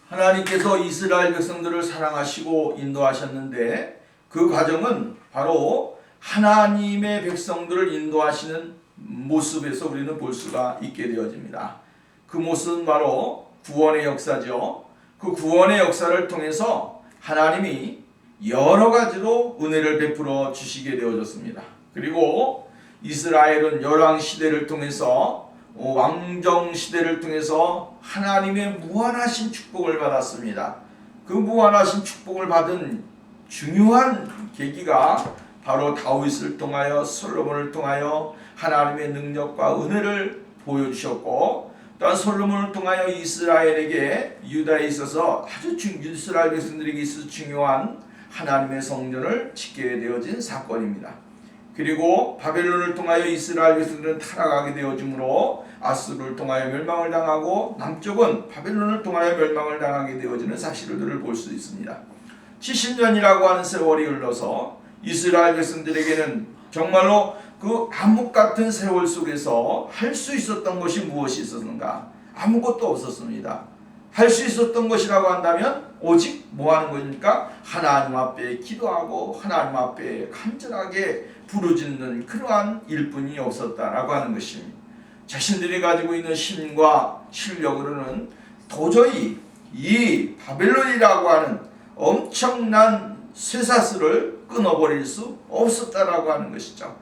하나님께서 이스라엘 백성들을 사랑하시고 인도하셨는데 그 과정은 바로 하나님의 백성들을 인도하시는 모습에서 우리는 볼 수가 있게 되어집니다. 그 모습은 바로 구원의 역사죠. 그 구원의 역사를 통해서 하나님이 여러 가지로 은혜를 베풀어 주시게 되어졌습니다. 그리고 이스라엘은 열왕 시대를 통해서 왕정 시대를 통해서 하나님의 무한하신 축복을 받았습니다. 그 무한하신 축복을 받은 중요한 계기가 바로 다윗을 통하여 솔로몬을 통하여 하나님의 능력과 은혜를 보여주셨고, 또한 솔로몬을 통하여 이스라엘에게 유다에 있어서 이스라엘 백성들에게 있어서 중요한 하나님의 성전을 짓게 되어진 사건입니다. 그리고 바벨론을 통하여 이스라엘 백성들은 타락하게 되어지므로 아수르를 통하여 멸망을 당하고 남쪽은 바벨론을 통하여 멸망을 당하게 되어지는 사실들을 볼 수 있습니다. 70년이라고 하는 세월이 흘러서 이스라엘 백성들에게는 정말로 그 암흑 같은 세월 속에서 할 수 있었던 것이 무엇이 있었는가? 아무것도 없었습니다. 할 수 있었던 것이라고 한다면 오직 뭐 하는 것입니까? 하나님 앞에 기도하고 하나님 앞에 간절하게 부르짖는 그러한 일뿐이 없었다라고 하는 것입니다. 자신들이 가지고 있는 힘과 실력으로는 도저히 이 바벨론이라고 하는 엄청난 쇠사슬을 끊어버릴 수 없었다라고 하는 것이죠.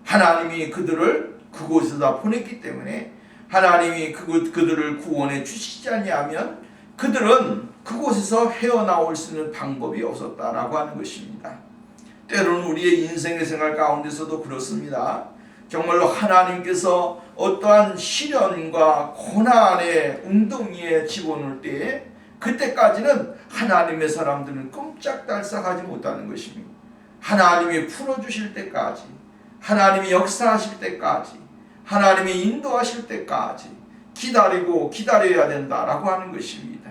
하나님이 그들을 그곳에다 보냈기 때문에 하나님이 그들을 구원해 주시지 아니하면 그들은 그곳에서 헤어나올 수 있는 방법이 없었다라고 하는 것입니다. 때로는 우리의 인생의 생활 가운데서도 그렇습니다. 정말로 하나님께서 어떠한 시련과 고난의 웅덩이에 집어넣을 때에 그때까지는 하나님의 사람들은 꼼짝달싹하지 못하는 것입니다. 하나님이 풀어주실 때까지, 하나님이 역사하실 때까지, 하나님이 인도하실 때까지 기다리고 기다려야 된다라고 하는 것입니다.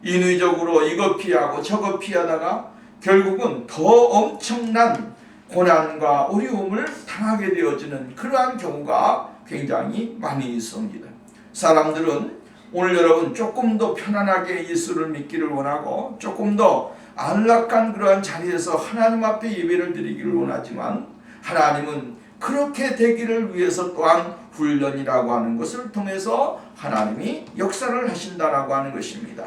인위적으로 이것 피하고 저것 피하다가 결국은 더 엄청난 고난과 어려움을 당하게 되어지는 그러한 경우가 굉장히 많이 있습니다. 사람들은 오늘 여러분 조금 더 편안하게 예수를 믿기를 원하고 조금 더 안락한 그러한 자리에서 하나님 앞에 예배를 드리기를 원하지만 하나님은 그렇게 되기를 위해서 또한 훈련이라고 하는 것을 통해서 하나님이 역사를 하신다라고 하는 것입니다.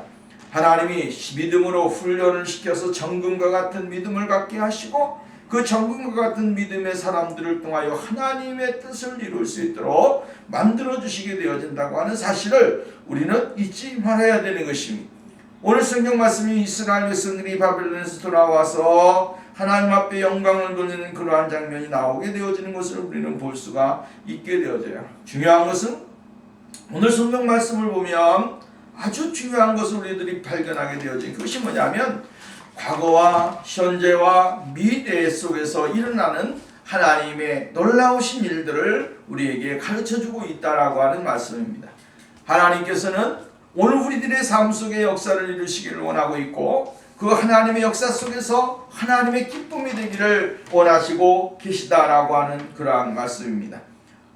하나님이 믿음으로 훈련을 시켜서 정금과 같은 믿음을 갖게 하시고 그 정금과 같은 믿음의 사람들을 통하여 하나님의 뜻을 이룰 수 있도록 만들어 주시게 되어진다고 하는 사실을 우리는 잊지 말아야 되는 것입니다. 오늘 성경 말씀이 이스라엘 백성들이 바벨론에서 돌아와서 하나님 앞에 영광을 돌리는 그러한 장면이 나오게 되어지는 것을 우리는 볼 수가 있게 되어져요. 중요한 것은 오늘 성경 말씀을 보면 아주 중요한 것을 우리들이 발견하게 되어진 그것이 뭐냐면 과거와 현재와 미래 속에서 일어나는 하나님의 놀라우신 일들을 우리에게 가르쳐주고 있다라고 하는 말씀입니다. 하나님께서는 오늘 우리들의 삶 속에 역사를 이루시기를 원하고 있고 그 하나님의 역사 속에서 하나님의 기쁨이 되기를 원하시고 계시다라고 하는 그러한 말씀입니다.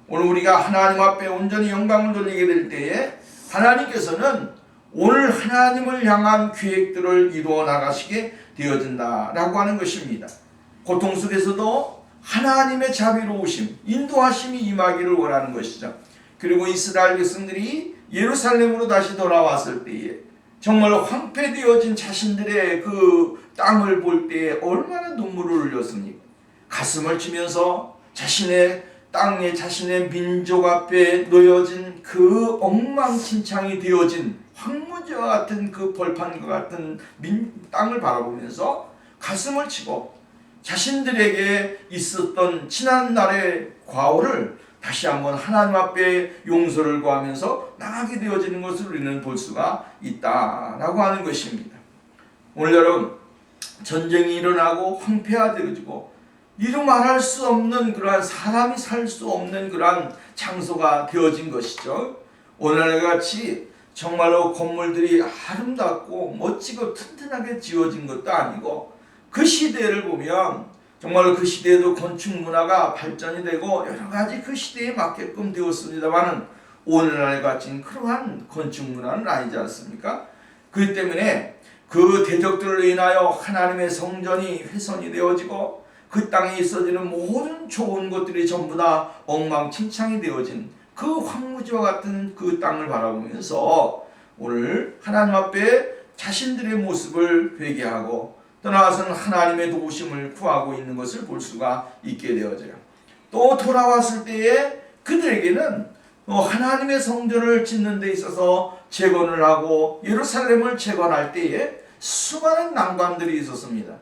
오늘 우리가 하나님 앞에 온전히 영광을 돌리게 될 때에 하나님께서는 오늘 하나님을 향한 계획들을 이루어 나가시게 되어진다라고 하는 것입니다. 고통 속에서도 하나님의 자비로우심, 인도하심이 임하기를 원하는 것이죠. 그리고 이스라엘 백성들이 예루살렘으로 다시 돌아왔을 때에 정말로 황폐되어진 자신들의 그 땅을 볼 때에 얼마나 눈물을 흘렸습니까? 가슴을 치면서 자신의 땅에 자신의 민족 앞에 놓여진 그 엉망진창이 되어진 황무지와 같은 그 벌판과 같은 땅을 바라보면서 가슴을 치고 자신들에게 있었던 지난날의 과오를 다시 한번 하나님 앞에 용서를 구하면서 나가게 되어지는 것을 우리는 볼 수가 있다라고 하는 것입니다. 오늘 여러분 전쟁이 일어나고 황폐화되어지고 이루 말할 수 없는 그러한 사람이 살 수 없는 그러한 장소가 되어진 것이죠. 오늘같이 정말로 건물들이 아름답고 멋지고 튼튼하게 지어진 것도 아니고 그 시대를 보면 정말로 그 시대에도 건축 문화가 발전이 되고 여러 가지 그 시대에 맞게끔 되었습니다만은 오늘날 같은 그러한 건축 문화는 아니지 않습니까? 그렇기 때문에 그 대적들로 인하여 하나님의 성전이 훼손이 되어지고 그 땅에 있어지는 모든 좋은 것들이 전부 다 엉망진창이 되어진 그 황무지와 같은 그 땅을 바라보면서 오늘 하나님 앞에 자신들의 모습을 회개하고 떠나가서는 하나님의 도우심을 구하고 있는 것을 볼 수가 있게 되어져요. 또 돌아왔을 때에 그들에게는 하나님의 성전을 짓는 데 있어서 재건을 하고 예루살렘을 재건할 때에 수많은 난관들이 있었습니다.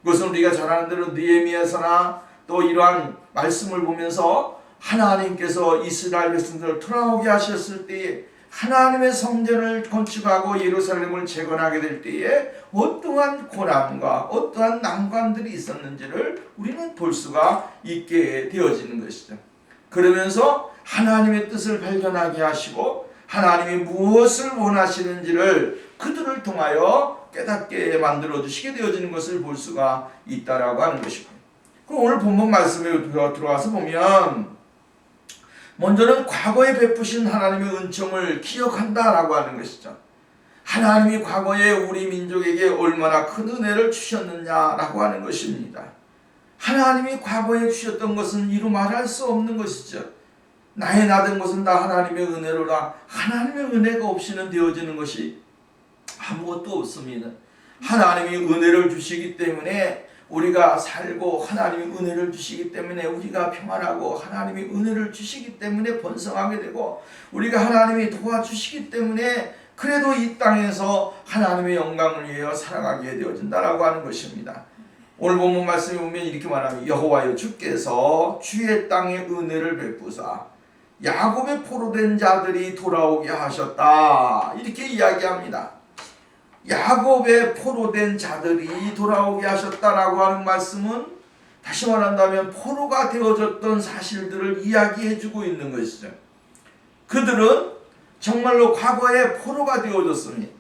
그것은 우리가 잘 아는 대로 느헤미야서나 또 이러한 말씀을 보면서 하나님께서 이스라엘 백성들을 돌아오게 하셨을 때에 하나님의 성전을 건축하고 예루살렘을 재건하게 될 때에 어떠한 고난과 어떠한 난관들이 있었는지를 우리는 볼 수가 있게 되어지는 것이죠. 그러면서 하나님의 뜻을 발견하게 하시고 하나님이 무엇을 원하시는지를 그들을 통하여 깨닫게 만들어 주시게 되어지는 것을 볼 수가 있다라고 하는 것이고, 그럼 오늘 본문 말씀에 들어와서 보면 먼저는 과거에 베푸신 하나님의 은총을 기억한다라고 하는 것이죠. 하나님이 과거에 우리 민족에게 얼마나 큰 은혜를 주셨느냐라고 하는 것입니다. 하나님이 과거에 주셨던 것은 이루 말할 수 없는 것이죠. 나의 나된 것은 다 하나님의 은혜로라. 하나님의 은혜가 없이는 되어지는 것이 아무것도 없습니다. 하나님이 은혜를 주시기 때문에 우리가 살고, 하나님이 은혜를 주시기 때문에 우리가 평안하고, 하나님이 은혜를 주시기 때문에 번성하게 되고, 우리가 하나님이 도와주시기 때문에 그래도 이 땅에서 하나님의 영광을 위하여 살아가게 되어진다라고 하는 것입니다. 오늘 본문 말씀에 보면 이렇게 말합니다. 여호와여 주께서 주의 땅에 은혜를 베푸사 야곱의 포로된 자들이 돌아오게 하셨다. 이렇게 이야기합니다. 야곱의 포로된 자들이 돌아오게 하셨다라고 하는 말씀은 다시 말한다면 포로가 되어졌던 사실들을 이야기해주고 있는 것이죠. 그들은 정말로 과거에 포로가 되어졌습니다.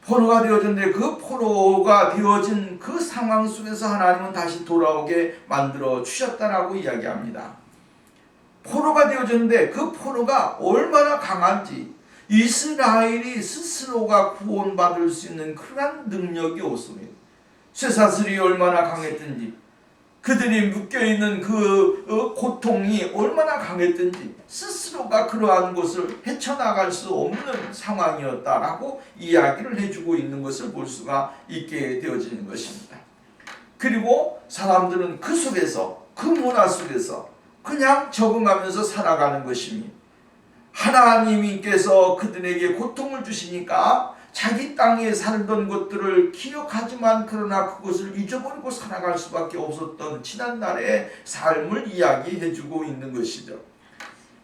포로가 되어졌는데 그 포로가 되어진 그 상황 속에서 하나님은 다시 돌아오게 만들어 주셨다라고 이야기합니다. 포로가 되어졌는데 그 포로가 얼마나 강한지, 이스라엘이 스스로가 구원받을 수 있는 그런 능력이 없습니다. 쇠사슬이 얼마나 강했든지, 그들이 묶여있는 그 고통이 얼마나 강했든지 스스로가 그러한 것을 헤쳐나갈 수 없는 상황이었다라고 이야기를 해주고 있는 것을 볼 수가 있게 되어지는 것입니다. 그리고 사람들은 그 속에서, 그 문화 속에서 그냥 적응하면서 살아가는 것입니다. 하나님께서 그들에게 고통을 주시니까 자기 땅에 살던 것들을 기억하지만 그러나 그것을 잊어버리고 살아갈 수밖에 없었던 지난날의 삶을 이야기해주고 있는 것이죠.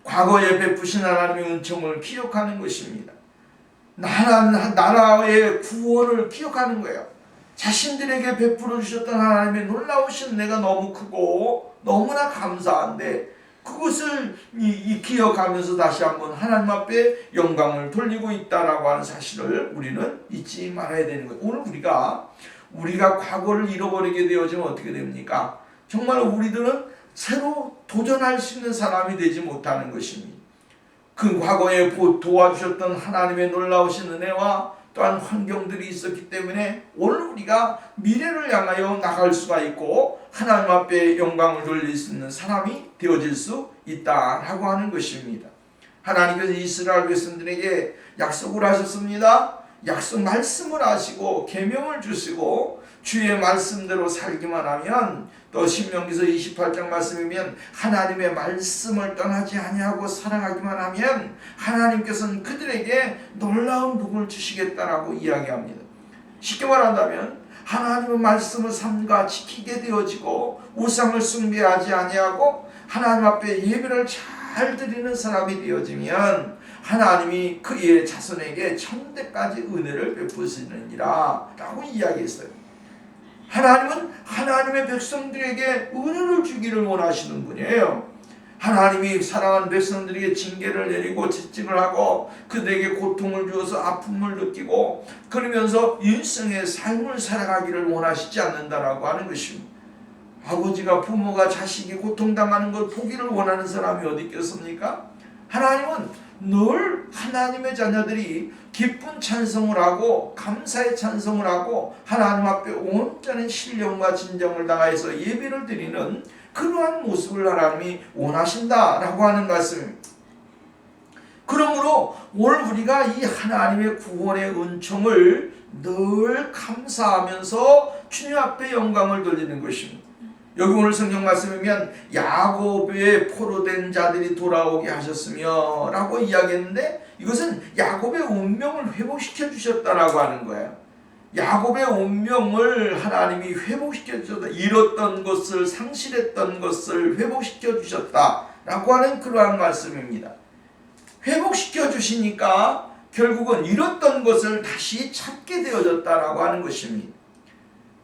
과거에 베푸신 하나님의 은총을 기억하는 것입니다. 나라의 구원을 기억하는 거예요. 자신들에게 베풀어 주셨던 하나님의 놀라우신 은혜가 너무 크고 너무나 감사한데 그것을 기억하면서 다시 한번 하나님 앞에 영광을 돌리고 있다라고 하는 사실을 우리는 잊지 말아야 되는 거예요. 오늘 우리가 과거를 잃어버리게 되어지면 어떻게 됩니까? 정말 우리들은 새로 도전할 수 있는 사람이 되지 못하는 것입니다. 그 과거에 도와주셨던 하나님의 놀라우신 은혜와 또한 환경들이 있었기 때문에 오늘 우리가 미래를 향하여 나갈 수가 있고 하나님 앞에 영광을 돌릴 수 있는 사람이 되어질 수 있다라고 하는 것입니다. 하나님께서 이스라엘 백성들에게 약속을 하셨습니다. 약속 말씀을 하시고 계명을 주시고 주의 말씀대로 살기만 하면, 또 신명기서 28장 말씀이면 하나님의 말씀을 떠나지 아니하고 살아가기만 하면 하나님께서는 그들에게 놀라운 복을 주시겠다라고 이야기합니다. 쉽게 말한다면 하나님의 말씀을 삼가 지키게 되어지고 우상을 숭배하지 아니하고 하나님 앞에 예배를 잘 드리는 사람이 되어지면 하나님이 그의 자손에게 천대까지 은혜를 베푸시느니라 라고 이야기했어요. 하나님은 하나님의 백성들에게 은혜를 주기를 원하시는 분이에요. 하나님이 사랑하는 백성들에게 징계를 내리고 채찍을 하고 그들에게 고통을 주어서 아픔을 느끼고 그러면서 일생의 삶을 살아가기를 원하시지 않는다라고 하는 것입니다. 아버지가 부모가 자식이 고통당하는 것 보기를 원하는 사람이 어디 있겠습니까? 하나님은 늘 하나님의 자녀들이 기쁜 찬송을 하고 감사의 찬송을 하고 하나님 앞에 온전한 신령과 진정을 다해서 예배를 드리는 그러한 모습을 하나님이 원하신다라고 하는 말씀입니다. 그러므로 오늘 우리가 이 하나님의 구원의 은총을 늘 감사하면서 주님 앞에 영광을 돌리는 것입니다. 여기 오늘 성경 말씀이면 야곱의 포로된 자들이 돌아오게 하셨으며 라고 이야기했는데, 이것은 야곱의 운명을 회복시켜 주셨다라고 하는 거예요. 야곱의 운명을 하나님이 회복시켜 주셨다. 잃었던 것을, 상실했던 것을 회복시켜 주셨다라고 하는 그러한 말씀입니다. 회복시켜 주시니까 결국은 잃었던 것을 다시 찾게 되어졌다라고 하는 것입니다.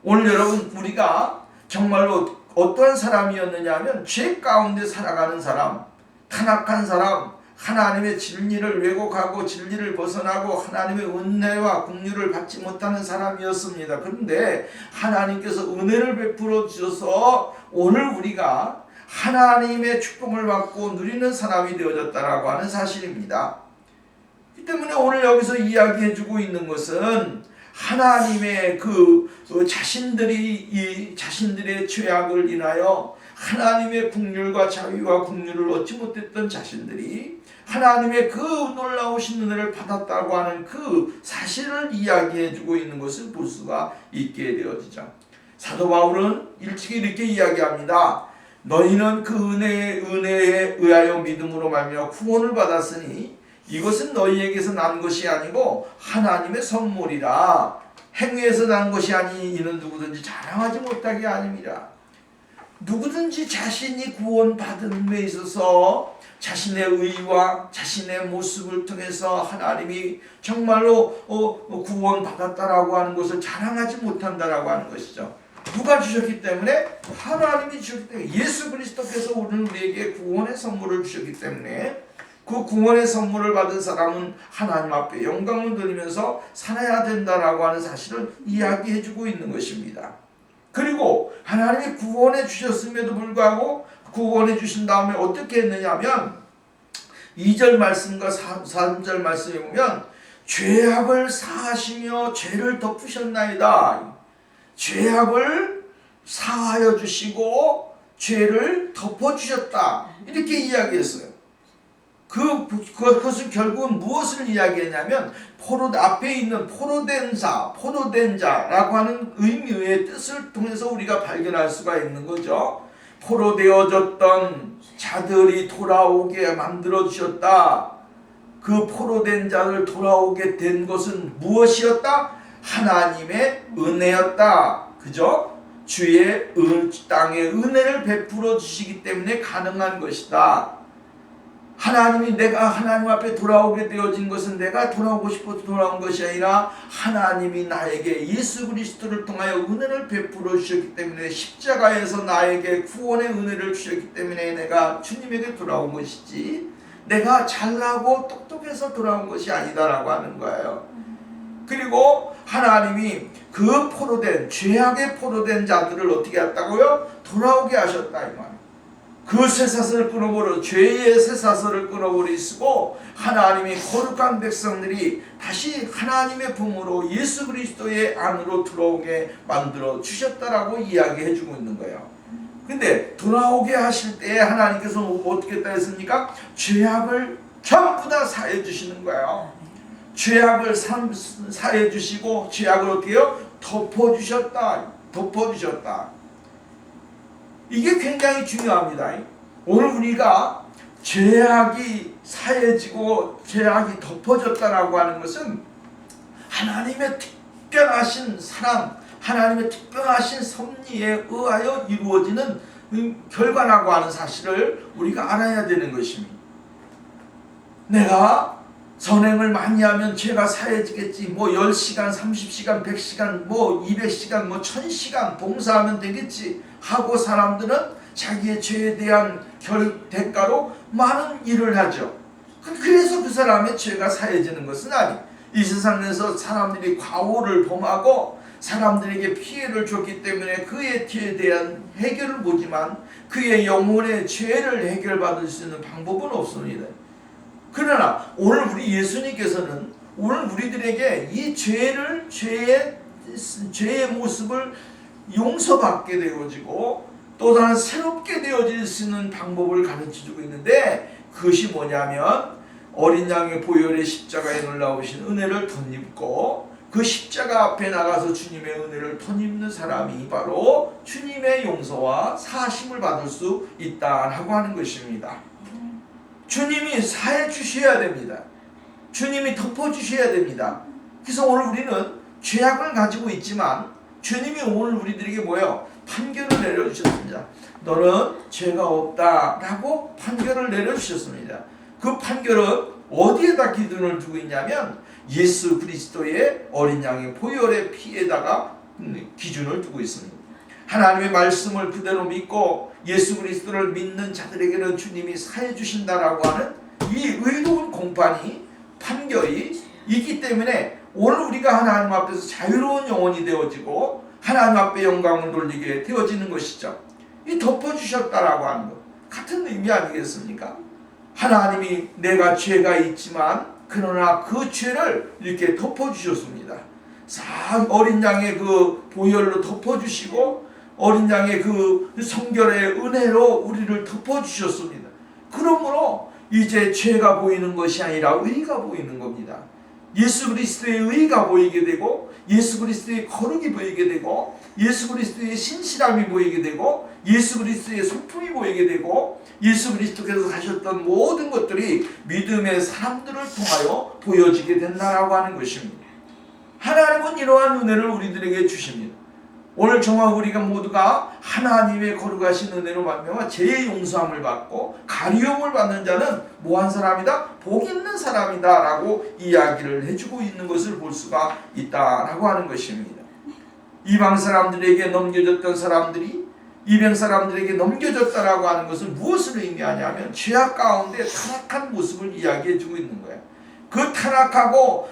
오늘 여러분, 우리가 정말로 어떠한 사람이었느냐 하면 죄 가운데 살아가는 사람, 타락한 사람, 하나님의 진리를 왜곡하고 진리를 벗어나고 하나님의 은혜와 긍휼을 받지 못하는 사람이었습니다. 그런데 하나님께서 은혜를 베풀어 주셔서 오늘 우리가 하나님의 축복을 받고 누리는 사람이 되어졌다라고 하는 사실입니다. 그 때문에 오늘 여기서 이야기해 주고 있는 것은 하나님의 자신들의 죄악을 인하여 하나님의 긍휼과 자비와 긍휼을 얻지 못했던 자신들이 하나님의 그 놀라우신 은혜를 받았다고 하는 그 사실을 이야기해 주고 있는 것을 볼 수가 있게 되어지죠. 사도 바울은 일찍이 이렇게 이야기합니다. 너희는 그 은혜에 의하여 믿음으로 말미암아 구원을 받았으니 이것은 너희에게서 난 것이 아니고 하나님의 선물이라. 행위에서 난 것이 아니 이는 누구든지 자랑하지 못하게 아닙니다. 누구든지 자신이 구원받음에 있어서 자신의 의와 자신의 모습을 통해서 하나님이 정말로 구원받았다라고 하는 것을 자랑하지 못한다라고 하는 것이죠. 누가 주셨기 때문에? 하나님이 주셨기 때문에, 예수 그리스도께서 오늘 우리에게 구원의 선물을 주셨기 때문에 그 구원의 선물을 받은 사람은 하나님 앞에 영광을 돌리면서 살아야 된다라고 하는 사실을 이야기해 주고 있는 것입니다. 그리고 하나님이 구원해 주셨음에도 불구하고 구원해 주신 다음에 어떻게 했느냐 하면 2절 말씀과 3절 말씀에 보면 죄악을 사하시며 죄를 덮으셨나이다. 죄악을 사하여 주시고 죄를 덮어주셨다. 이렇게 이야기했어요. 그것은 결국은 무엇을 이야기했냐면 앞에 있는 포로된 자라고 하는 의미의 뜻을 통해서 우리가 발견할 수가 있는 거죠. 포로되어졌던 자들이 돌아오게 만들어 주셨다. 그 포로된 자를 돌아오게 된 것은 무엇이었다? 하나님의 은혜였다. 그죠? 주의 땅에 은혜를 베풀어 주시기 때문에 가능한 것이다. 내가 하나님 앞에 돌아오게 되어진 것은 내가 돌아오고 싶어서 돌아온 것이 아니라 하나님이 나에게 예수 그리스도를 통하여 은혜를 베풀어 주셨기 때문에, 십자가에서 나에게 구원의 은혜를 주셨기 때문에 내가 주님에게 돌아온 것이지 내가 잘나고 똑똑해서 돌아온 것이 아니다라고 하는 거예요. 그리고 하나님이 그 죄악의 포로된 자들을 어떻게 했다고요? 돌아오게 하셨다 이 말이에요. 그 쇠사슬을 끊어버려, 죄의 쇠사슬을 끊어버리시고 하나님이 거룩한 백성들이 다시 하나님의 품으로 예수 그리스도의 안으로 들어오게 만들어 주셨다라고 이야기해 주고 있는 거예요. 근데 돌아오게 하실 때 하나님께서 어떻게 했습니까? 죄악을 전부 다 사해 주시는 거예요. 죄악을 사해 주시고 죄악을 어떻게 해요? 덮어주셨다. 이게 굉장히 중요합니다. 오늘 우리가 죄악이 사해지고 죄악이 덮어졌다라고 하는 것은 하나님의 특별하신 사랑, 하나님의 특별하신 섭리에 의하여 이루어지는 결과라고 하는 사실을 우리가 알아야 되는 것입니다. 내가 선행을 많이 하면 죄가 사해지겠지. 10시간, 30시간, 100시간, 200시간, 1000시간 봉사하면 되겠지 하고 사람들은 자기의 죄에 대한 대가로 많은 일을 하죠. 그래서 그 사람의 죄가 사해지는 것은 아니. 이 세상에서 사람들이 과오를 범하고 사람들에게 피해를 줬기 때문에 그의 죄에 대한 해결을 보지만 그의 영혼의 죄를 해결받을 수 있는 방법은 없습니다. 그러나 오늘 우리 예수님께서는 오늘 우리들에게 이 죄의 모습을 용서받게 되어지고 또 다른 새롭게 되어질 수 있는 방법을 가르쳐주고 있는데, 그것이 뭐냐면 어린 양의 보혈의 십자가에 놀라우신 은혜를 덧입고 그 십자가 앞에 나가서 주님의 은혜를 덧입는 사람이 바로 주님의 용서와 사심을 받을 수 있다라고 하는 것입니다. 주님이 사해 주셔야 됩니다. 주님이 덮어 주셔야 됩니다. 그래서 오늘 우리는 죄악을 가지고 있지만 주님이 오늘 우리들에게 뭐예요? 판결을 내려주셨습니다. 너는 죄가 없다라고 판결을 내려주셨습니다. 그 판결은 어디에다 기준을 두고 있냐면 예수 그리스도의 어린 양의 보혈의 피에다가 기준을 두고 있습니다. 하나님의 말씀을 그대로 믿고 예수 그리스도를 믿는 자들에게는 주님이 사해 주신다라고 하는 이 의로운 공판이, 판결이 있기 때문에 오늘 우리가 하나님 앞에서 자유로운 영혼이 되어지고 하나님 앞에 영광을 돌리게 되어지는 것이죠. 이 덮어주셨다라고 하는 것 같은 의미 아니겠습니까? 하나님이 내가 죄가 있지만 그러나 그 죄를 이렇게 덮어주셨습니다. 어린 양의 그 보혈로 덮어주시고 어린 양의 그 성결의 은혜로 우리를 덮어주셨습니다. 그러므로 이제 죄가 보이는 것이 아니라 의가 보이는 겁니다. 예수 그리스도의 의가 보이게 되고 예수 그리스도의 거룩이 보이게 되고 예수 그리스도의 신실함이 보이게 되고 예수 그리스도의 성품이 보이게 되고 예수 그리스도께서 하셨던 모든 것들이 믿음의 사람들을 통하여 보여지게 된다라고 하는 것입니다. 하나님은 이러한 은혜를 우리들에게 주십니다. 오늘 정말 우리가 모두가 하나님의 거룩하신 은혜로 말미암아 죄의 용서함을 받고 가리움을 받는 자는 뭐한 사람이다? 복 있는 사람이다 라고 이야기를 해주고 있는 것을 볼 수가 있다라고 하는 것입니다. 이방 사람들에게 넘겨졌던 사람들이 이방 사람들에게 넘겨졌다라고 하는 것은 무엇을 의미하냐면 죄악 가운데 타락한 모습을 이야기해주고 있는 거예요. 그 타락하고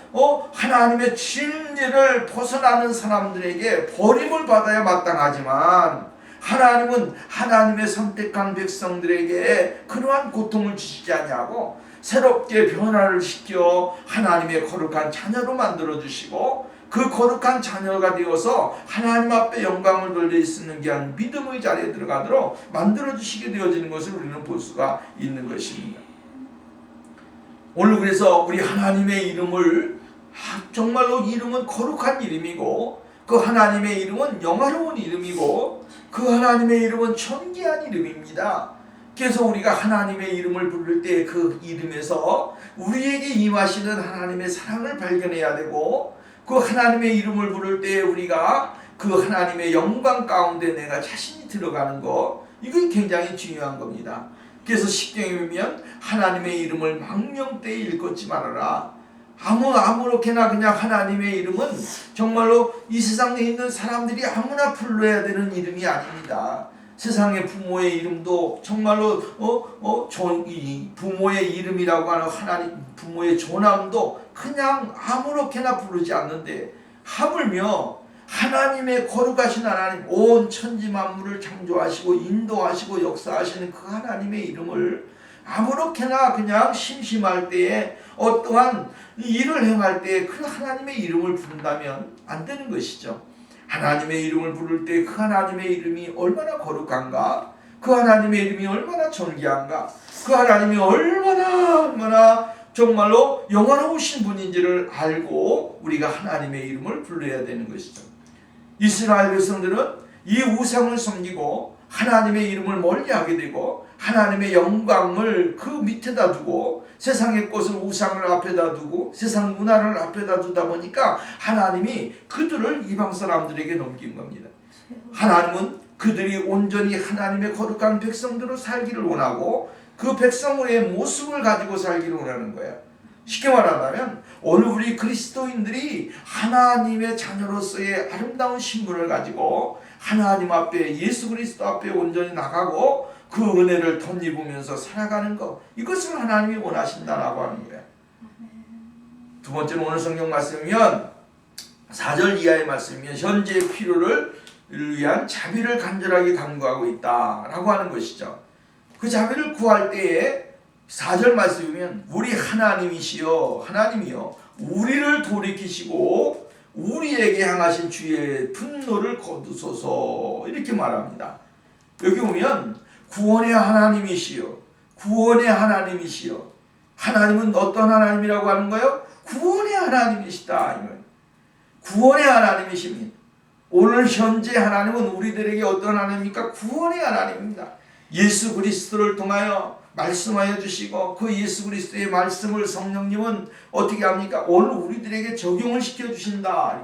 하나님의 진리를 벗어나는 사람들에게 버림을 받아야 마땅하지만 하나님은 하나님의 선택한 백성들에게 그러한 고통을 주시지 아니하고 새롭게 변화를 시켜 하나님의 거룩한 자녀로 만들어주시고 그 거룩한 자녀가 되어서 하나님 앞에 영광을 돌릴 수 있는 귀한 믿음의 자리에 들어가도록 만들어주시게 되어지는 것을 우리는 볼 수가 있는 것입니다. 오늘 그래서 우리 하나님의 이름을 정말로 이름은 거룩한 이름이고 그 하나님의 이름은 영화로운 이름이고 그 하나님의 이름은 존귀한 이름입니다. 그래서 우리가 하나님의 이름을 부를 때 그 이름에서 우리에게 임하시는 하나님의 사랑을 발견해야 되고 그 하나님의 이름을 부를 때 우리가 그 하나님의 영광 가운데 내가 자신이 들어가는 것, 이건 굉장히 중요한 겁니다. 그래서 십경에 보면 하나님의 이름을 망령되이 일컫지 말아라. 아무렇게나 그냥 하나님의 이름은 정말로 이 세상에 있는 사람들이 아무나 불러야 되는 이름이 아닙니다. 세상의 부모의 이름도 정말로 이 부모의 이름이라고 하는 하나님 부모의 존함도 그냥 아무렇게나 부르지 않는데 하물며 하나님의 거룩하신 하나님, 온 천지 만물을 창조하시고 인도하시고 역사하시는 그 하나님의 이름을 아무렇게나 그냥 심심할 때에 어떠한 일을 행할 때에 그 하나님의 이름을 부른다면 안 되는 것이죠. 하나님의 이름을 부를 때 그 하나님의 이름이 얼마나 거룩한가, 그 하나님의 이름이 얼마나 존귀한가, 그 하나님이 얼마나 정말로 영원하신 분인지를 알고 우리가 하나님의 이름을 불러야 되는 것이죠. 이스라엘 백성들은 이 우상을 섬기고 하나님의 이름을 멀리하게 되고 하나님의 영광을 그 밑에다 두고 세상의 것을 우상을 앞에다 두고 세상 문화를 앞에다 두다 보니까 하나님이 그들을 이방 사람들에게 넘긴 겁니다. 하나님은 그들이 온전히 하나님의 거룩한 백성들로 살기를 원하고 그 백성의 모습을 가지고 살기를 원하는 거예요. 쉽게 말하자면 오늘 우리 그리스도인들이 하나님의 자녀로서의 아름다운 신분을 가지고 하나님 앞에 예수 그리스도 앞에 온전히 나가고 그 은혜를 덧입으면서 살아가는 것, 이것을 하나님이 원하신다라고 하는 거예요. 두 번째는 오늘 성경 말씀이면 4절 이하의 말씀이면 현재의 필요를 위한 자비를 간절하게 간구하고 있다라고 하는 것이죠. 그 자비를 구할 때에 4절 말씀이면 우리 하나님이시여 하나님이여 우리를 돌이키시고 우리에게 향하신 주의 분노를 거두소서 이렇게 말합니다. 여기 보면 구원의 하나님이시여 구원의 하나님이시여 하나님은 어떤 하나님이라고 하는 거예요? 구원의 하나님이시다. 구원의 하나님이십니다. 오늘 현재 하나님은 우리들에게 어떤 하나님입니까? 구원의 하나님입니다. 예수 그리스도를 통하여 말씀하여 주시고 그 예수 그리스도의 말씀을 성령님은 어떻게 합니까? 오늘 우리들에게 적용을 시켜 주신다.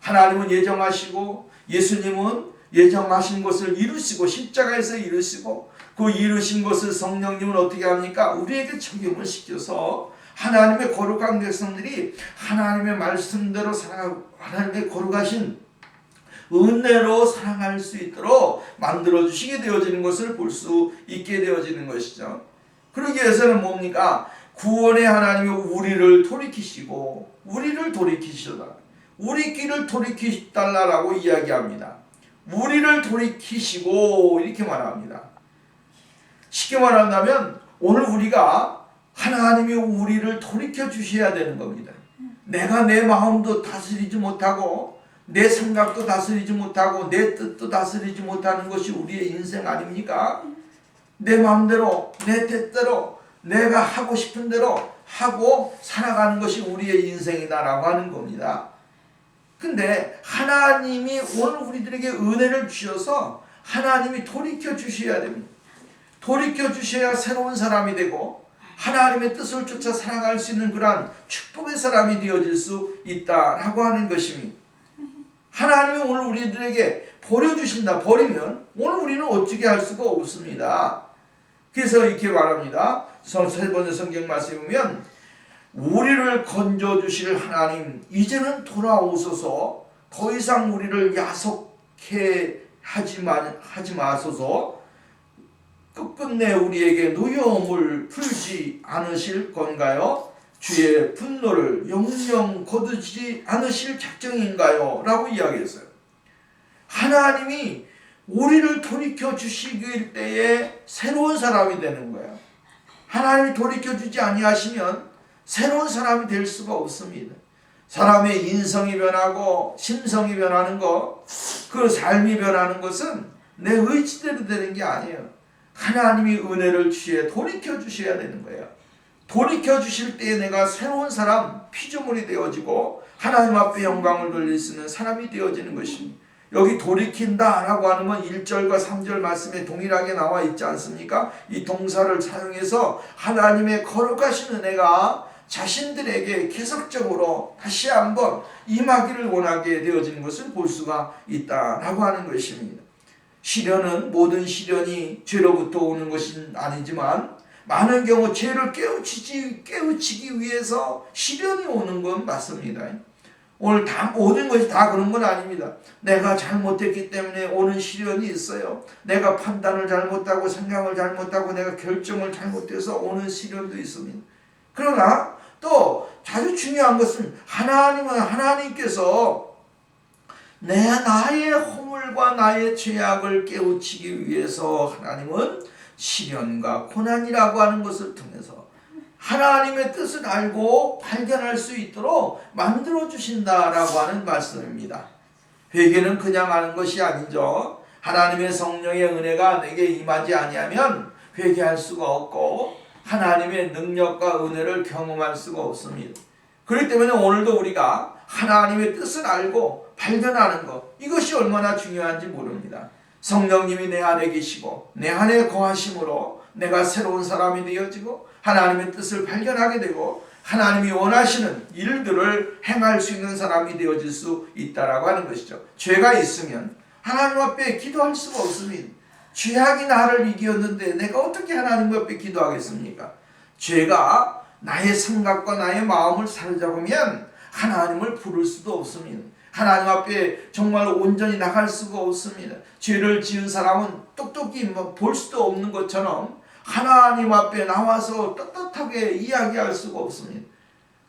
하나님은 예정하시고 예수님은 예정하신 것을 이루시고 십자가에서 이루시고 그 이루신 것을 성령님은 어떻게 합니까? 우리에게 적용을 시켜서 하나님의 거룩한 백성들이 하나님의 말씀대로 살아가고 하나님의 거룩하신 은혜로 살아갈 수 있도록 만들어주시게 되어지는 것을 볼 수 있게 되어지는 것이죠. 그러기 위해서는 뭡니까? 구원의 하나님이 우리를 돌이키시고 우리를 돌이키시다. 우리 길을 돌이키달라고 이야기합니다. 우리를 돌이키시고 이렇게 말합니다. 쉽게 말한다면 오늘 우리가 하나님이 우리를 돌이켜 주셔야 되는 겁니다. 내가 내 마음도 다스리지 못하고 내 생각도 다스리지 못하고 내 뜻도 다스리지 못하는 것이 우리의 인생 아닙니까? 내 마음대로 내 뜻대로 내가 하고 싶은 대로 하고 살아가는 것이 우리의 인생이다라고 하는 겁니다. 근데 하나님이 오늘 우리들에게 은혜를 주셔서 하나님이 돌이켜 주셔야 됩니다. 돌이켜 주셔야 새로운 사람이 되고 하나님의 뜻을 쫓아 살아갈 수 있는 그러한 축복의 사람이 되어질 수 있다라고 하는 것입니다. 하나님이 오늘 우리들에게 버려주신다. 버리면 오늘 우리는 어떻게 할 수가 없습니다. 그래서 이렇게 말합니다. 세 번째 성경 말씀에 보면 우리를 건져주실 하나님 이제는 돌아오소서 더 이상 우리를 야속해 하지 마소서 끝끝내 우리에게 노여움을 풀지 않으실 건가요? 주의 분노를 영영 거두지 않으실 작정인가요? 라고 이야기했어요. 하나님이 우리를 돌이켜 주시길 때에 새로운 사람이 되는 거예요. 하나님이 돌이켜 주지 아니하시면 새로운 사람이 될 수가 없습니다. 사람의 인성이 변하고 심성이 변하는 것, 그 삶이 변하는 것은 내 의지대로 되는 게 아니에요. 하나님이 은혜를 취해 돌이켜 주셔야 되는 거예요. 돌이켜 주실 때에 내가 새로운 사람, 피조물이 되어지고 하나님 앞에 영광을 돌릴 수 있는 사람이 되어지는 것입니다. 여기 돌이킨다 라고 하는 건 1절과 3절 말씀에 동일하게 나와 있지 않습니까? 이 동사를 사용해서 하나님의 거룩하신 은혜가 자신들에게 계속적으로 다시 한번 임하기를 원하게 되어지는 것을 볼 수가 있다라고 하는 것입니다. 시련은 모든 시련이 죄로부터 오는 것은 아니지만 많은 경우 죄를 깨우치기 위해서 시련이 오는 건 맞습니다. 오늘 모든 것이 다 그런 건 아닙니다. 내가 잘못했기 때문에 오는 시련이 있어요. 내가 판단을 잘못하고 생각을 잘못하고 내가 결정을 잘못해서 오는 시련도 있습니다. 그러나 또 아주 중요한 것은 하나님께서 나의 허물과 나의 죄악을 깨우치기 위해서 하나님은 시련과 고난이라고 하는 것을 통해서 하나님의 뜻을 알고 발견할 수 있도록 만들어 주신다라고 하는 말씀입니다. 회개는 그냥 하는 것이 아니죠. 하나님의 성령의 은혜가 내게 임하지 아니하면 회개할 수가 없고 하나님의 능력과 은혜를 경험할 수가 없습니다. 그렇기 때문에 오늘도 우리가 하나님의 뜻을 알고 발견하는 것, 이것이 얼마나 중요한지 모릅니다. 성령님이 내 안에 계시고 내 안에 거하심으로 내가 새로운 사람이 되어지고 하나님의 뜻을 발견하게 되고 하나님이 원하시는 일들을 행할 수 있는 사람이 되어질 수 있다라고 하는 것이죠. 죄가 있으면 하나님 앞에 기도할 수가 없습니다. 죄악이 나를 이겼는데 내가 어떻게 하나님 앞에 기도하겠습니까? 죄가 나의 생각과 나의 마음을 사로잡으면 하나님을 부를 수도 없습니다. 하나님 앞에 정말 온전히 나갈 수가 없습니다. 죄를 지은 사람은 똑똑히 볼 수도 없는 것처럼 하나님 앞에 나와서 떳떳하게 이야기할 수가 없습니다.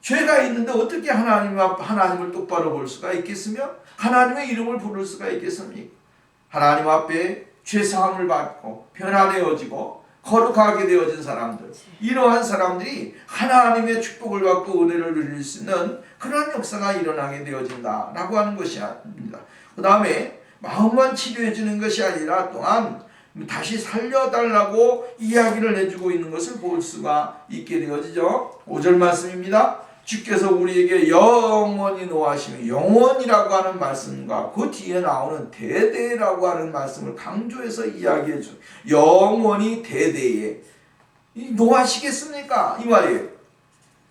죄가 있는데 어떻게 하나님을 똑바로 볼 수가 있겠으며 하나님의 이름을 부를 수가 있겠습니까? 하나님 앞에 죄사함을 받고 변화되어지고 거룩하게 되어진 사람들, 이러한 사람들이 하나님의 축복을 받고 은혜를 누릴 수 있는 그런 역사가 일어나게 되어진다라고 하는 것입니다. 그 다음에 마음만 치료해 주는 것이 아니라 또한 다시 살려달라고 이야기를 해주고 있는 것을 볼 수가 있게 되어지죠. 5절 말씀입니다. 주께서 우리에게 영원히 노하시며, 영원이라고 하는 말씀과 그 뒤에 나오는 대대라고 하는 말씀을 강조해서 이야기해 줘. 영원히 대대에 노하시겠습니까? 이 말이에요.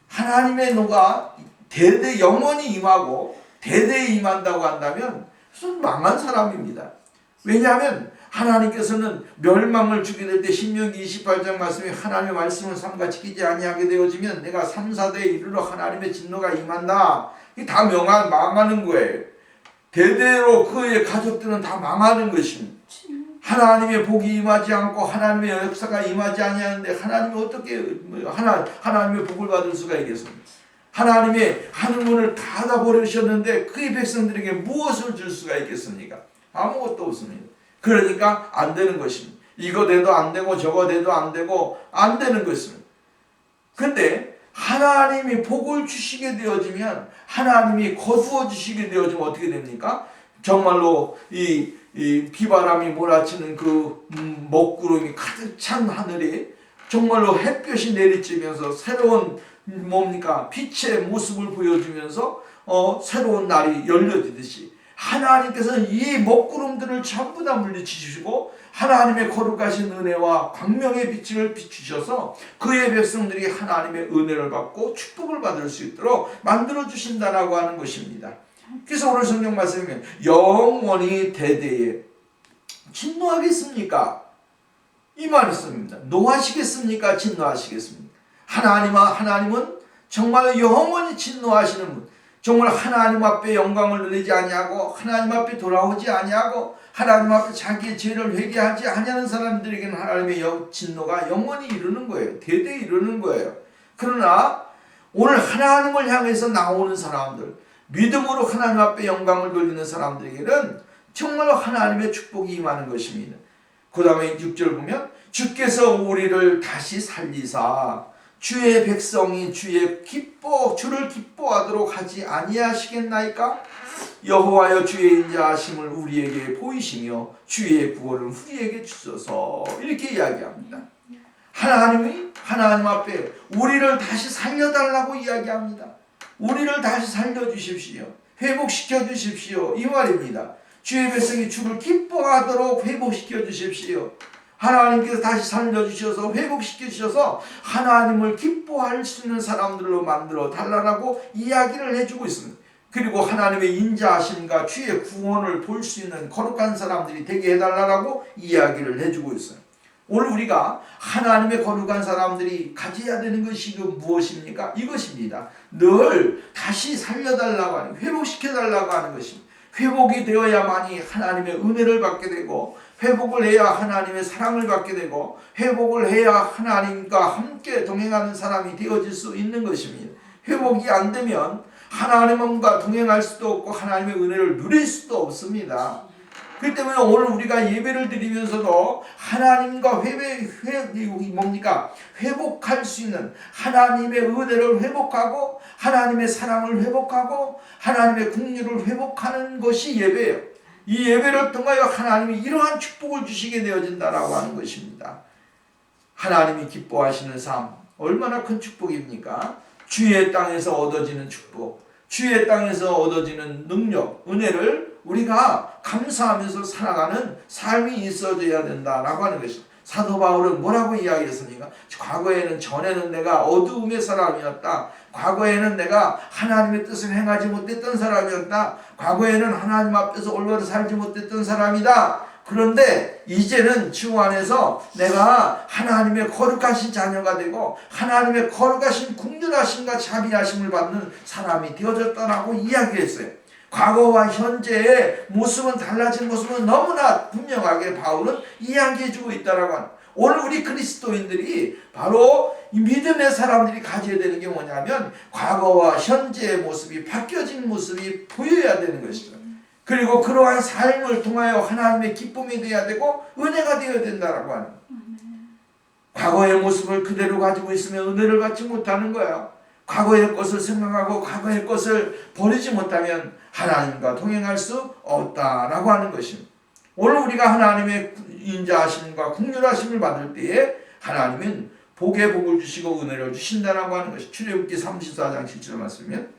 하나님의 노가 대대 영원히 임하고 대대에 임한다고 한다면 무슨 망한 사람입니다. 왜냐하면 하나님께서는 멸망을 주게 될 때 신명기 28장 말씀에 하나님의 말씀을 삼가 지키지 아니하게 되어지면 내가 3, 4대에 이르러 하나님의 진노가 임한다. 이게 다 망하는 거예요. 대대로 그의 가족들은 다 망하는 것입니다. 하나님의 복이 임하지 않고 하나님의 역사가 임하지 아니하는데 하나님이 어떻게 하나님의 복을 받을 수가 있겠습니까? 하나님의 하늘문을 닫아 버리셨는데 그의 백성들에게 무엇을 줄 수가 있겠습니까? 아무것도 없습니다. 그러니까 안 되는 것입니다. 이거 돼도 안 되고 저거 돼도 안 되고 안 되는 것입니다. 근데 하나님이 복을 주시게 되어지면, 하나님이 거두어 주시게 되어지면 어떻게 됩니까? 정말로 이 비바람이 몰아치는 그 먹구름이 가득 찬 하늘에 정말로 햇볕이 내리쬐면서 새로운 빛의 모습을 보여주면서 새로운 날이 열려지듯이 하나님께서는 이 먹구름들을 전부 다 물리치시고 하나님의 거룩하신 은혜와 광명의 빛을 비추셔서 그의 백성들이 하나님의 은혜를 받고 축복을 받을 수 있도록 만들어 주신다라고 하는 것입니다. 그래서 오늘 성경 말씀에 영원히 대대에 진노하겠습니까? 이 말씀입니다. 노하시겠습니까? 진노하시겠습니까? 하나님은 정말 영원히 진노하시는 분, 정말 하나님 앞에 영광을 누리지 아니하고 하나님 앞에 돌아오지 아니하고 하나님 앞에 자기의 죄를 회개하지 아니하는 사람들에게는 하나님의 진노가 영원히 이르는 거예요. 대대에 이르는 거예요. 그러나 오늘 하나님을 향해서 나오는 사람들, 믿음으로 하나님 앞에 영광을 돌리는 사람들에게는 정말로 하나님의 축복이 임하는 것입니다. 그 다음에 6절 보면 주께서 우리를 다시 살리사 주의 백성이 주를 기뻐하도록 하지 아니하시겠나이까? 여호와여 주의 인자하심을 우리에게 보이시며 주의 구원을 우리에게 주소서. 이렇게 이야기합니다. 하나님 앞에 우리를 다시 살려달라고 이야기합니다. 우리를 다시 살려주십시오. 회복시켜 주십시오. 이 말입니다. 주의 백성이 주를 기뻐하도록 회복시켜 주십시오. 하나님께서 다시 살려주셔서 회복시켜 주셔서 하나님을 기뻐할 수 있는 사람들로 만들어 달라고 이야기를 해주고 있습니다. 그리고 하나님의 인자하심과 주의 구원을 볼 수 있는 거룩한 사람들이 되게 해달라고 이야기를 해주고 있어요. 오늘 우리가 하나님의 거룩한 사람들이 가져야 되는 것이 무엇입니까? 이것입니다. 늘 다시 살려달라고 하는, 회복시켜달라고 하는 것입니다. 회복이 되어야만이 하나님의 은혜를 받게 되고, 회복을 해야 하나님의 사랑을 받게 되고, 회복을 해야 하나님과 함께 동행하는 사람이 되어질 수 있는 것입니다. 회복이 안 되면 하나님과 동행할 수도 없고 하나님의 은혜를 누릴 수도 없습니다. 그렇기 때문에 오늘 우리가 예배를 드리면서도 하나님과 회복할 수 있는 하나님의 은혜를 회복하고 하나님의 사랑을 회복하고 하나님의 긍휼을 회복하는 것이 예배예요. 이 예배를 통하여 하나님이 이러한 축복을 주시게 되어진다라고 하는 것입니다. 하나님이 기뻐하시는 삶, 얼마나 큰 축복입니까? 주의 땅에서 얻어지는 축복, 주의 땅에서 얻어지는 능력, 은혜를 우리가 감사하면서 살아가는 삶이 있어져야 된다라고 하는 것입니다. 사도 바울은 뭐라고 이야기했습니까? 전에는 내가 어두움의 사람이었다. 과거에는 내가 하나님의 뜻을 행하지 못했던 사람이었다. 과거에는 하나님 앞에서 올바로 살지 못했던 사람이다. 그런데 이제는 주 안에서 내가 하나님의 거룩하신 자녀가 되고 하나님의 거룩하신 긍휼하심과 자비하심을 받는 사람이 되어졌다라고 이야기했어요. 과거와 현재의 모습은 달라진 모습은 너무나 분명하게 바울은 이야기해주고 있다라고 하는. 오늘 우리 그리스도인들이 바로 이 믿음의 사람들이 가져야 되는 게 뭐냐면 과거와 현재의 모습이 바뀌어진 모습이 보여야 되는 것이죠. 그리고 그러한 삶을 통하여 하나님의 기쁨이 되어야 되고 은혜가 되어야 된다라고 하는. 과거의 모습을 그대로 가지고 있으면 은혜를 받지 못하는 거야. 과거의 것을 생각하고 과거의 것을 버리지 못하면 하나님과 동행할 수 없다라고 하는 것입니다. 오늘 우리가 하나님의 인자하심과 긍휼하심을 받을 때에 하나님은 복에 복을 주시고 은혜를 주신다라고 하는 것이 출애굽기 34장 7절 말씀이면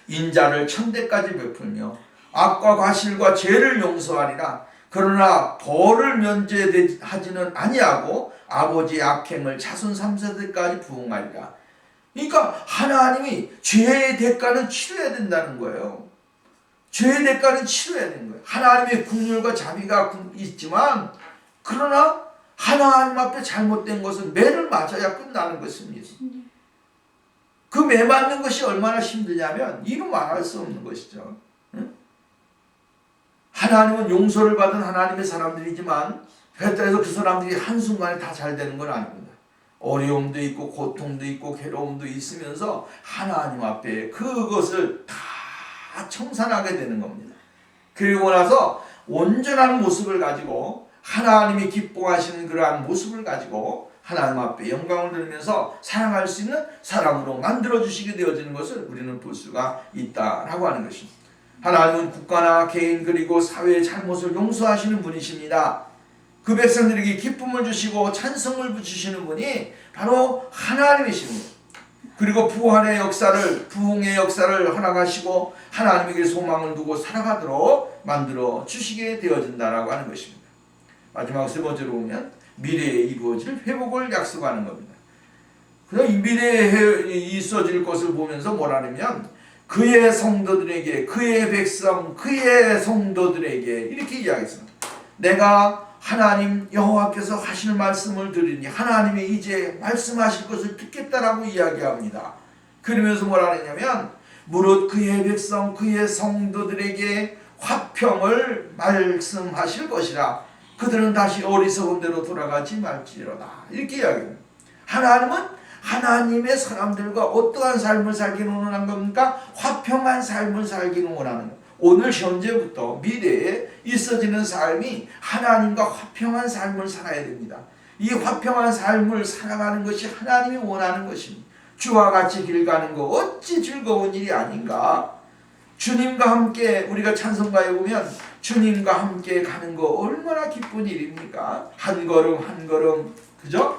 인자를 천대까지 베풀며 악과 과실과 죄를 용서하리라. 그러나 벌을 면제하지는 아니하고 아버지의 악행을 자손 3세대까지 부응하리라. 그러니까 하나님이 죄의 대가는 치러야 된다는 거예요. 죄의 대가는 치러야 되는 거예요. 하나님의 긍휼과 자비가 있지만 그러나 하나님 앞에 잘못된 것은 매를 맞아야 끝나는 것입니다. 그 매 맞는 것이 얼마나 힘드냐면 이루 말할 수 없는 것이죠. 응? 하나님은 용서를 받은 하나님의 사람들이지만 그렇다고 해서 그 사람들이 한순간에 다 잘 되는 건 아닙니다. 어려움도 있고 고통도 있고 괴로움도 있으면서 하나님 앞에 그것을 다 청산하게 되는 겁니다. 그리고 나서 온전한 모습을 가지고 하나님이 기뻐하시는 그러한 모습을 가지고 하나님 앞에 영광을 돌리면서 사랑할 수 있는 사람으로 만들어주시게 되어지는 것을 우리는 볼 수가 있다라고 하는 것입니다. 하나님은 국가나 개인 그리고 사회의 잘못을 용서하시는 분이십니다. 그 백성들에게 기쁨을 주시고 찬성을 주시는 분이 바로 하나님이십니다. 그리고 부활의 역사를, 부흥의 역사를 허락하시고 하나님에게 소망을 두고 살아가도록 만들어 주시게 되어진다라고 하는 것입니다. 마지막 세 번째로 보면 미래에 이루어질 회복을 약속하는 겁니다. 그럼 이 미래에 있어질 것을 보면서 뭐라냐면 그의 성도들에게, 그의 백성, 그의 성도들에게 이렇게 이야기했습니다. 내가 하나님 여호와께서 하실 말씀을 들으니 하나님이 이제 말씀하실 것을 듣겠다라고 이야기합니다. 그러면서 뭐라 하냐면 무릇 그의 백성, 그의 성도들에게 화평을 말씀하실 것이라. 그들은 다시 어리석은 대로 돌아가지 말지로다. 이렇게 이야기합니다. 하나님은 하나님의 사람들과 어떠한 삶을 살기를 원하는 겁니까? 화평한 삶을 살기를 원하는 겁니다. 오늘 현재부터 미래에 있어지는 삶이 하나님과 화평한 삶을 살아야 됩니다. 이 화평한 삶을 살아가는 것이 하나님이 원하는 것입니다. 주와 같이 길 가는 거 어찌 즐거운 일이 아닌가. 주님과 함께 우리가 찬송가에 보면 주님과 함께 가는 거 얼마나 기쁜 일입니까? 한 걸음 한 걸음, 그죠?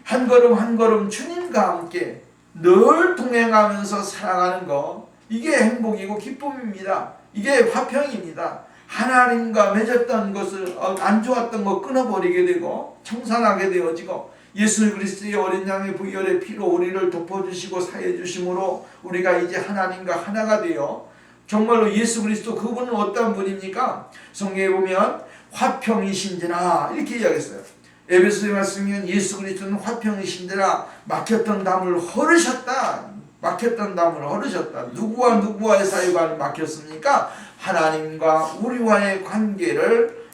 한 걸음 한 걸음 주님과 함께 늘 동행하면서 살아가는 거, 이게 행복이고 기쁨입니다. 이게 화평입니다. 하나님과 맺었던 것을 안 좋았던 거 끊어버리게 되고 청산하게 되어지고 예수 그리스도의 어린 양의 부혈의 피로 우리를 덮어주시고 사해주심으로 우리가 이제 하나님과 하나가 되어 정말로 예수 그리스도 그분은 어떤 분입니까? 성경에 보면 화평이신지라 이렇게 이야기했어요. 에베소서에 말씀이면 예수 그리스도는 화평이신지라 막혔던 담을 허르셨다. 막혔던 담을 허르셨다. 누구와의 사이가 막혔습니까? 하나님과 우리와의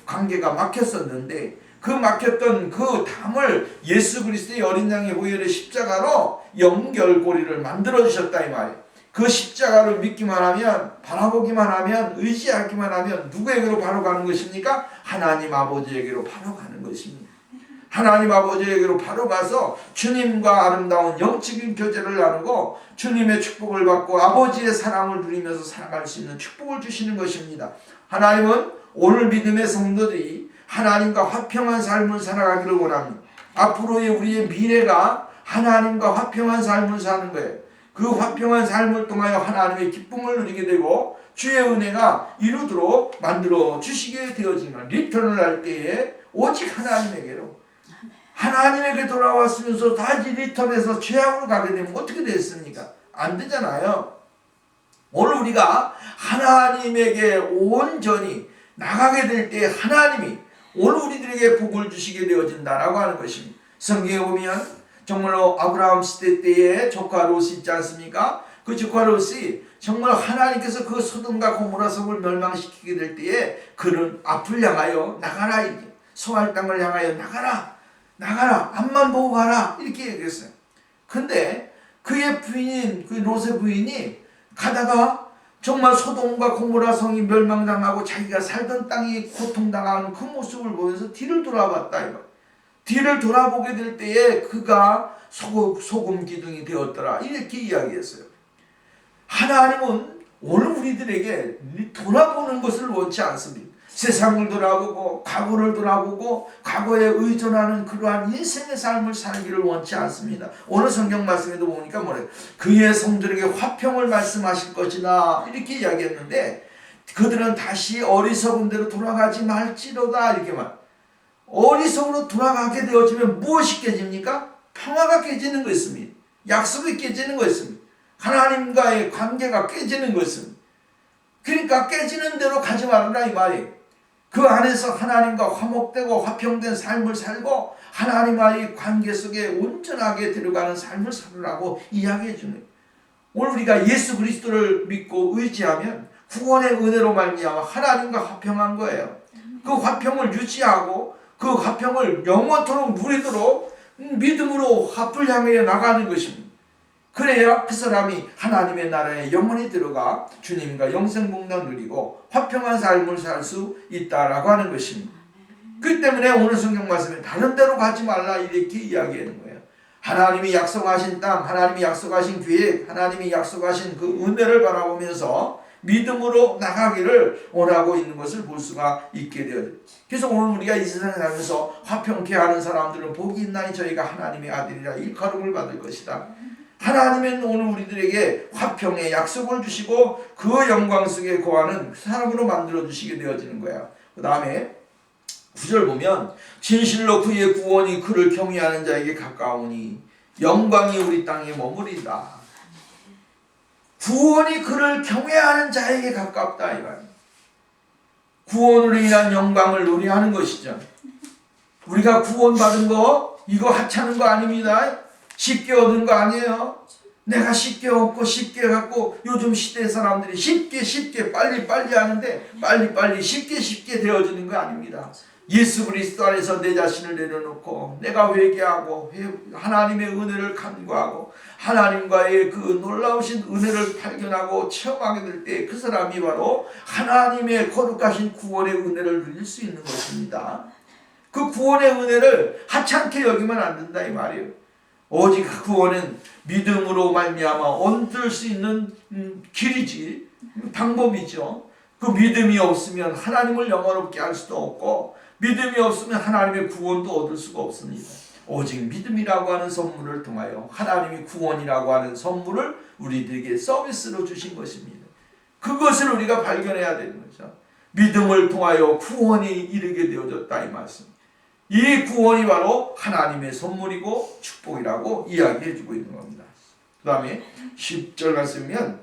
관계가 막혔었는데 그 막혔던 그 담을 예수 그리스도의 어린 양의 보혈의 십자가로 연결고리를 만들어 주셨다 이 말이에요. 그 십자가를 믿기만 하면, 바라보기만 하면, 의지하기만 하면 누구에게로 바로 가는 것입니까? 하나님 아버지에게로 바로 가는 것입니다. 하나님 아버지에게로 바로 가서 주님과 아름다운 영적인 교제를 나누고 주님의 축복을 받고 아버지의 사랑을 누리면서 살아갈 수 있는 축복을 주시는 것입니다. 하나님은 오늘 믿음의 성도들이 하나님과 화평한 삶을 살아가기를 원합니다. 앞으로의 우리의 미래가 하나님과 화평한 삶을 사는 거예요. 그 화평한 삶을 통하여 하나님의 기쁨을 누리게 되고 주의 은혜가 이루도록 만들어 주시게 되어지는 리턴을 할 때에 오직 하나님에게 돌아왔으면서 다시 리턴해서 죄악으로 가게 되면 어떻게 됐습니까? 안 되잖아요. 오늘 우리가 하나님에게 온전히 나가게 될 때 하나님이 오늘 우리들에게 복을 주시게 되어진다라고 하는 것입니다. 성경에 보면 정말로 아브라함 시대 때에 조카 롯이 있지 않습니까? 그 조카 롯이 정말 하나님께서 그 소돔과 고모라 성을 멸망시키게 될 때에 그는 앞을 향하여 나가라, 소알 땅을 향하여 나가라, 앞만 보고 가라 이렇게 얘기했어요. 근데 그의 부인인 그 롯의 부인이 가다가 정말 소돔과 고모라 성이 멸망당하고 자기가 살던 땅이 고통당하는 그 모습을 보면서 뒤를 돌아봤다 이거. 뒤를 돌아보게 될 때에 그가 소금 기둥이 되었더라. 이렇게 이야기했어요. 하나님은 오늘 우리들에게 돌아보는 것을 원치 않습니다. 세상을 돌아보고 과거를 돌아보고 과거에 의존하는 그러한 인생의 삶을 살기를 원치 않습니다. 오늘 성경 말씀에도 보니까 뭐래요? 그의 성들에게 화평을 말씀하실 것이나 이렇게 이야기했는데 그들은 다시 어리석은 대로 돌아가지 말지로다 이렇게 말. 어리석으로 돌아가게 되어지면 무엇이 깨집니까? 평화가 깨지는 것입니다. 약속이 깨지는 것입니다. 하나님과의 관계가 깨지는 것입니다. 그러니까 깨지는 대로 가지 말아라 이 말이에요. 그 안에서 하나님과 화목되고 화평된 삶을 살고 하나님과의 관계 속에 온전하게 들어가는 삶을 살으라고 이야기해 주는 거예요. 오늘 우리가 예수 그리스도를 믿고 의지하면 구원의 은혜로 말미암아 하나님과 화평한 거예요. 그 화평을 유지하고 그 화평을 영원토록 누리도록 믿음으로 화풀 향해 나가는 것입니다. 그래야 그 사람이 하나님의 나라에 영원히 들어가 주님과 영생복락을 누리고 화평한 삶을 살 수 있다라고 하는 것입니다. 그 때문에 오늘 성경 말씀에 다른 데로 가지 말라 이렇게 이야기하는 거예요. 하나님이 약속하신 땅, 하나님이 약속하신 계획, 하나님이 약속하신 그 은혜를 바라보면서 믿음으로 나가기를 원하고 있는 것을 볼 수가 있게 되어요. 그래서 오늘 우리가 이 세상에 살면서 화평케 하는 사람들은 복이 있나니 저희가 하나님의 아들이라 일컬음을 받을 것이다. 하나님은 오늘 우리들에게 화평의 약속을 주시고 그 영광 속에 거하는 사람으로 만들어 주시게 되어지는 거야. 그 다음에 9절 보면 진실로 그의 구원이 그를 경외하는 자에게 가까우니 영광이 우리 땅에 머무리다. 구원이 그를 경외하는 자에게 가깝다 이 말이야. 구원으로 인한 영광을 노래하는 것이죠. 우리가 구원받은 거 이거 하찮은 거 아닙니다. 쉽게 얻은 거 아니에요. 내가 쉽게 얻고 쉽게 갖고 요즘 시대 사람들이 쉽게 빨리 하는데 빨리 쉽게 되어지는 거 아닙니다. 예수 그리스도 안에서 내 자신을 내려놓고 내가 회개하고 하나님의 은혜를 간구하고 하나님과의 그 놀라우신 은혜를 발견하고 체험하게 될 때 그 사람이 바로 하나님의 거룩하신 구원의 은혜를 누릴 수 있는 것입니다. 그 구원의 은혜를 하찮게 여기면 안 된다 이 말이에요. 오직 그 구원은 믿음으로 말미암아 얻을 수 있는 길이지 방법이죠. 그 믿음이 없으면 하나님을 영원롭게 할 수도 없고 믿음이 없으면 하나님의 구원도 얻을 수가 없습니다. 오직 믿음이라고 하는 선물을 통하여 하나님이 구원이라고 하는 선물을 우리들에게 서비스로 주신 것입니다. 그것을 우리가 발견해야 되는 거죠. 믿음을 통하여 구원이 이르게 되어졌다 이 말씀. 이 구원이 바로 하나님의 선물이고 축복이라고 이야기해주고 있는 겁니다. 그 다음에 10절 말씀이면